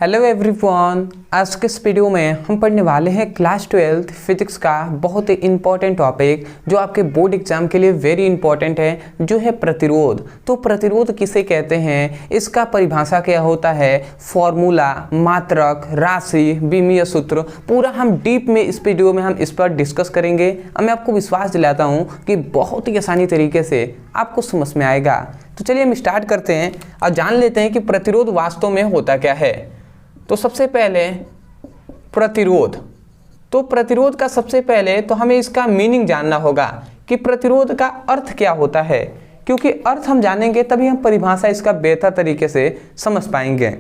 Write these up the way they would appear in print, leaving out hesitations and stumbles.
Hello everyone, आज के इस वीडियो में हम पढ़ने वाले हैं क्लास 12 फिजिक्स का बहुत ही इंपॉर्टेंट टॉपिक जो आपके बोर्ड एग्जाम के लिए वेरी इंपॉर्टेंट है, जो है प्रतिरोध। तो प्रतिरोध किसे कहते हैं, इसका परिभाषा क्या होता है, फॉर्मूला, मात्रक, राशि, बीमीय सूत्र, पूरा हम डीप में इस वीडियो में हम इस पर डिस्कस करेंगे। अब मैं आपको विश्वास दिलाता हूँ कि बहुत ही आसानी तरीके से आपको समझ में आएगा। तो चलिए हम स्टार्ट करते हैं और जान लेते हैं कि प्रतिरोध वास्तव में होता क्या है। तो सबसे पहले प्रतिरोध, तो प्रतिरोध का सबसे पहले तो हमें इसका मीनिंग जानना होगा कि प्रतिरोध का अर्थ क्या होता है, क्योंकि अर्थ हम जानेंगे तभी हम परिभाषा इसका बेहतर तरीके से समझ पाएंगे।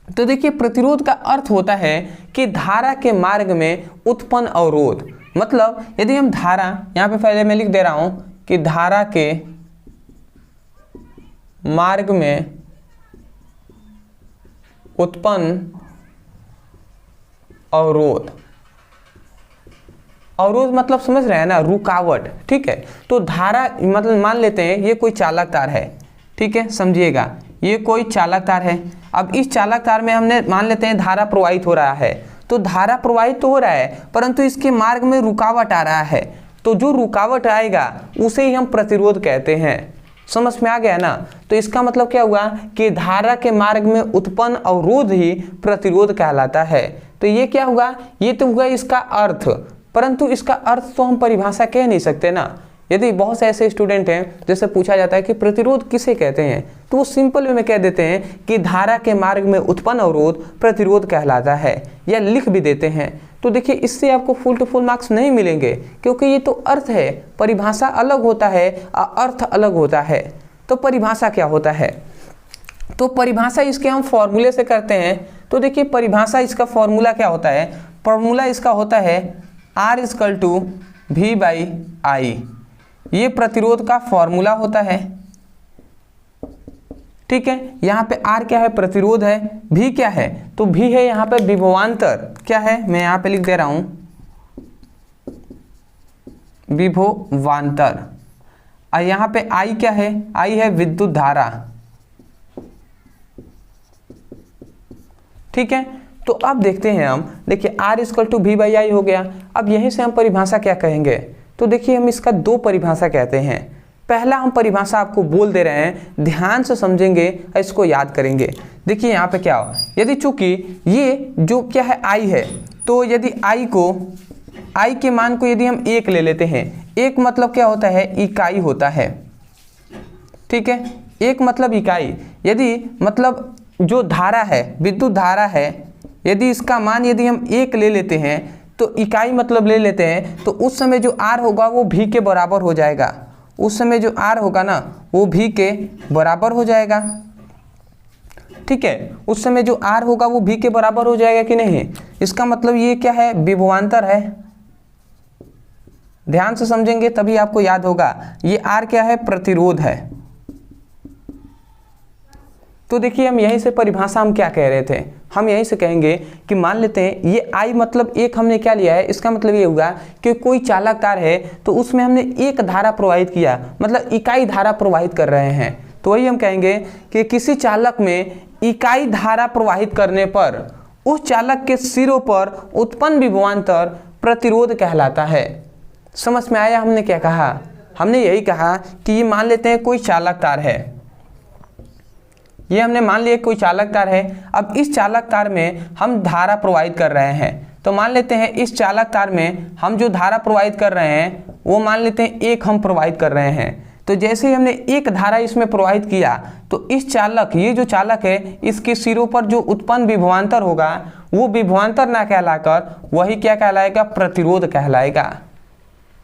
तो देखिए, प्रतिरोध का अर्थ होता है कि धारा के मार्ग में उत्पन्न अवरोध। मतलब यदि हम धारा, यहाँ पे पहले मैं लिख दे रहा हूं कि धारा के मार्ग में उत्पन्न अवरोध, अवरोध मतलब समझ रहे हैं ना, रुकावट। ठीक है, तो धारा मतलब मान लेते हैं ये कोई चालक तार है। ठीक है, समझिएगा, ये कोई चालक तार है। अब इस चालक तार में हमने मान लेते हैं धारा प्रवाहित हो रहा है। तो धारा प्रवाहित तो हो रहा है, परंतु इसके मार्ग में रुकावट आ रहा है। तो जो रुकावट आएगा उसे ही हम प्रतिरोध कहते हैं। समझ में आ गया ना। तो इसका मतलब क्या हुआ कि धारा के मार्ग में उत्पन्न अवरोध ही प्रतिरोध कहलाता है। तो ये क्या हुआ, ये तो हुआ इसका अर्थ, परंतु इसका अर्थ तो हम परिभाषा कह नहीं सकते ना। यदि बहुत से ऐसे स्टूडेंट हैं जैसे पूछा जाता है कि प्रतिरोध किसे कहते हैं, तो वो सिंपल वे में कह देते हैं कि धारा के मार्ग में उत्पन्न अवरोध प्रतिरोध कहलाता है, या लिख भी देते हैं। तो देखिए, इससे आपको फुल टू फुल मार्क्स नहीं मिलेंगे, क्योंकि ये तो अर्थ है, परिभाषा अलग होता है और अर्थ अलग होता है। तो परिभाषा क्या होता है, तो परिभाषा इसके हम फॉर्मूले से करते हैं। तो देखिए, परिभाषा इसका फॉर्मूला क्या होता है, फॉर्मूला इसका होता है R=V/I। ये प्रतिरोध का फॉर्मूला होता है। ठीक है, यहाँ पे R क्या है, प्रतिरोध है। V क्या है, तो V है यहाँ पे विभवांतर। क्या है, मैं यहाँ पे लिख दे रहा हूं विभवांतर। और यहाँ पे I क्या है, I है विद्युत धारा। ठीक है, तो अब देखते हैं हम, देखिए R=V/I हो गया। अब यहीं से हम परिभाषा क्या कहेंगे, तो देखिए हम इसका दो परिभाषा कहते हैं। पहला हम परिभाषा आपको बोल दे रहे हैं, ध्यान से समझेंगे और इसको याद करेंगे। देखिए यहाँ पे क्या हो, यदि चूंकि ये जो क्या है I है, तो यदि I के मान को यदि हम 1 ले लेते हैं, एक मतलब क्या होता है, इकाई होता है। ठीक है, एक मतलब इकाई। यदि मतलब जो धारा है, विद्युत धारा है, यदि इसका मान यदि हम 1 ले लेते हैं, तो इकाई मतलब ले लेते हैं, तो उस समय जो R होगा वो V के बराबर हो जाएगा। उस समय जो R होगा ना, वो V के बराबर हो जाएगा। ठीक है, उस समय जो R होगा वो V के बराबर हो जाएगा कि नहीं। इसका मतलब ये क्या है, विभवांतर है। ध्यान से समझेंगे तभी आपको याद होगा। ये R क्या है, प्रतिरोध है। तो देखिए, हम यहीं से परिभाषा हम क्या कह रहे थे, हम यहीं से कहेंगे कि मान लेते हैं ये I मतलब एक हमने क्या लिया है, इसका मतलब ये हुआ कि कोई चालक तार है, तो उसमें हमने एक धारा प्रवाहित किया, मतलब इकाई धारा प्रवाहित कर रहे हैं। तो वही हम कहेंगे कि किसी चालक में इकाई धारा प्रवाहित करने पर उस चालक के सिरों पर उत्पन्न विभवांतर प्रतिरोध कहलाता है। समझ में आया हमने क्या कहा, हमने यही कहा कि ये मान लेते हैं कोई चालक तार है, ये हमने मान लिया कोई चालक तार है। अब इस चालक तार में हम धारा प्रवाहित कर रहे हैं। तो मान लेते हैं इस चालक तार में हम जो धारा प्रवाहित कर रहे हैं वो मान लेते हैं 1 हम प्रवाहित कर रहे हैं। तो जैसे ही हमने 1 धारा इसमें प्रवाहित किया, तो इस चालक, ये जो चालक है, इसके सिरों पर जो उत्पन्न विभवांतर होगा वो विभवांतर ना कहलाकर वही क्या कहलाएगा, प्रतिरोध कहलाएगा।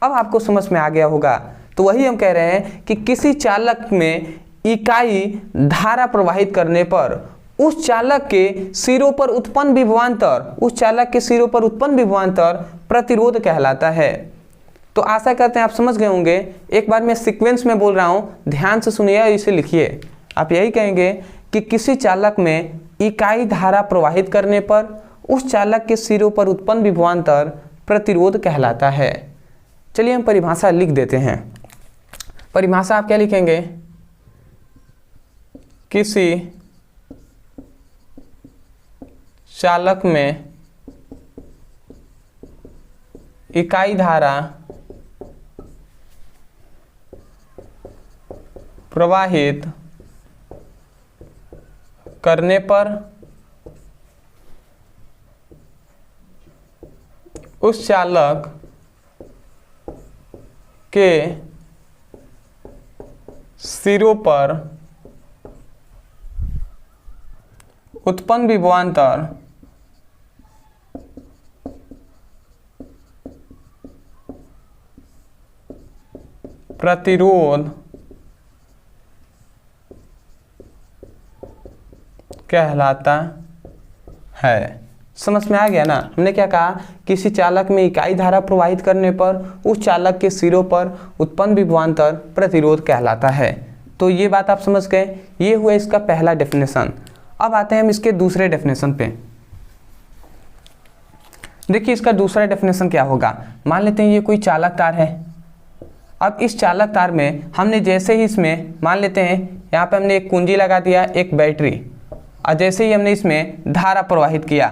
अब आपको समझ में आ गया होगा। तो वही हम कह रहे हैं कि किसी चालक में इकाई धारा प्रवाहित करने पर उस चालक के सिरों पर उत्पन्न विभवांतर, उस चालक के सिरों पर उत्पन्न विभवांतर प्रतिरोध कहलाता है। तो आशा करते हैं आप समझ गए होंगे। एक बार मैं सीक्वेंस में बोल रहा हूं, ध्यान से सुनिए और इसे लिखिए। आप यही कहेंगे कि किसी चालक में इकाई धारा प्रवाहित करने पर उस चालक के सिरों पर उत्पन्न विभवांतर प्रतिरोध कहलाता है। चलिए हम परिभाषा लिख देते हैं। परिभाषा आप क्या लिखेंगे, किसी चालक में इकाई धारा प्रवाहित करने पर उस चालक के सिरों पर उत्पन्न विभवांतर प्रतिरोध कहलाता है। समझ में आ गया ना? हमने क्या कहा, किसी चालक में इकाई धारा प्रवाहित करने पर उस चालक के सिरों पर उत्पन्न विभवांतर प्रतिरोध कहलाता है। तो ये बात आप समझ गए। ये हुआ इसका पहला डेफिनेशन। अब आते हैं हम इसके दूसरे डेफिनेशन पे। देखिए इसका दूसरा डेफिनेशन क्या होगा। मान लेते हैं ये कोई चालक तार है। अब इस चालक तार में हमने जैसे ही इसमें मान लेते हैं यहाँ पे हमने एक कुंजी लगा दिया, एक बैटरी, और जैसे ही हमने इसमें धारा प्रवाहित किया,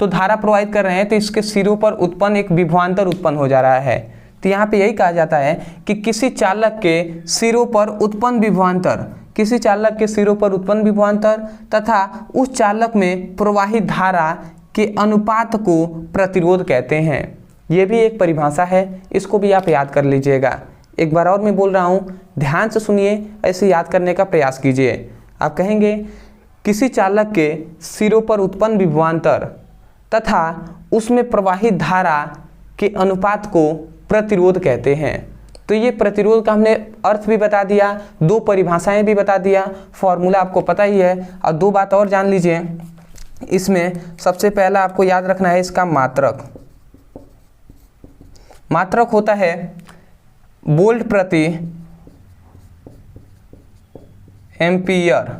तो धारा प्रवाहित कर रहे हैं तो इसके सिरों पर उत्पन्न एक विभवांतर उत्पन्न हो जा रहा है। तो यहाँ पे यही कहा जाता है कि किसी चालक के सिरों पर उत्पन्न विभवांतर, किसी चालक के सिरों पर उत्पन्न विभवांतर तथा उस चालक में प्रवाहित धारा के अनुपात को प्रतिरोध कहते हैं। ये भी एक परिभाषा है, इसको भी आप याद कर लीजिएगा। एक बार और मैं बोल रहा हूँ, ध्यान से सुनिए, ऐसे याद करने का प्रयास कीजिए। आप कहेंगे किसी चालक के सिरों पर उत्पन्न विभवांतर तथा उसमें प्रवाहित धारा के अनुपात को प्रतिरोध कहते हैं। तो ये प्रतिरोध का हमने अर्थ भी बता दिया, दो परिभाषाएं भी बता दिया, फॉर्मूला आपको पता ही है। और दो बात और जान लीजिए, इसमें सबसे पहला आपको याद रखना है इसका मात्रक। मात्रक होता है वोल्ट प्रति एम्पियर,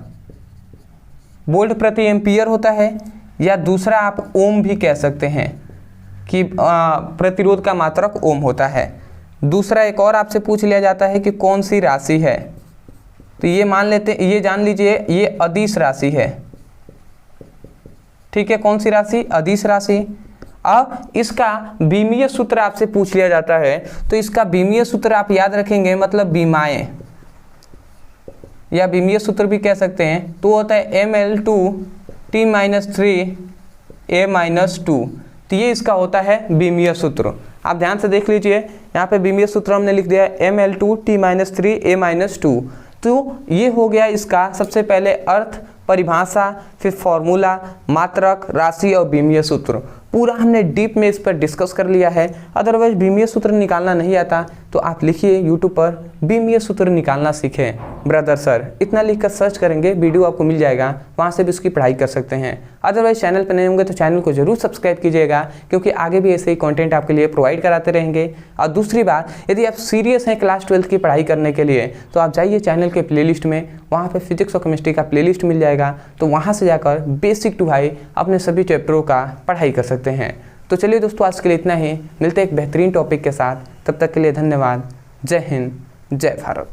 वोल्ट प्रति एम्पियर होता है, या दूसरा आप ओम भी कह सकते हैं कि प्रतिरोध का मात्रक ओम होता है। दूसरा एक और आपसे पूछ लिया जाता है कि कौन सी राशि है। तो ये मान लेते, ये जान लीजिए ये अदिश राशि है। ठीक है, कौन सी राशि? अदिश राशि। अब इसका बीमीय सूत्र आपसे पूछ लिया जाता है, तो इसका बीमीय सूत्र आप याद रखेंगे, मतलब बीमाएं, या बीमीय सूत्र भी कह सकते हैं। तो होता है Ml2T-3 A-2। तो ये इसका होता है बीमीय सूत्र। आप ध्यान से देख लीजिए, यहाँ पे बीमीय सूत्र हमने लिख दिया है Ml2T-3 A-2। तो ये हो गया इसका सबसे पहले अर्थ, परिभाषा, फिर फॉर्मूला, मात्रक, राशि और बीमीय सूत्र। पूरा हमने डीप में इस पर डिस्कस कर लिया है। अदरवाइज बीमीय सूत्र निकालना नहीं आता तो आप लिखिए यूट्यूब पर बीमीय सूत्र निकालना सीखें ब्रदर सर, इतना लिखकर सर्च करेंगे, वीडियो आपको मिल जाएगा, वहाँ से भी उसकी पढ़ाई कर सकते हैं। अदरवाइज चैनल पर नए होंगे तो चैनल को जरूर सब्सक्राइब कीजिएगा, क्योंकि आगे भी ऐसे ही कंटेंट आपके लिए प्रोवाइड कराते रहेंगे। और दूसरी बात, यदि आप सीरियस हैं क्लास 12 की पढ़ाई करने के लिए, तो आप जाइए चैनल के प्लेलिस्ट में, वहाँ पर फिजिक्स और केमिस्ट्री का प्लेलिस्ट मिल जाएगा। तो वहाँ से जाकर बेसिक टू हाई अपने सभी चैप्टरों का पढ़ाई कर सकते हैं। तो चलिए दोस्तों, आज के लिए इतना ही। मिलते हैं एक बेहतरीन टॉपिक के साथ, तब तक के लिए धन्यवाद। जय हिंद, जय भारत।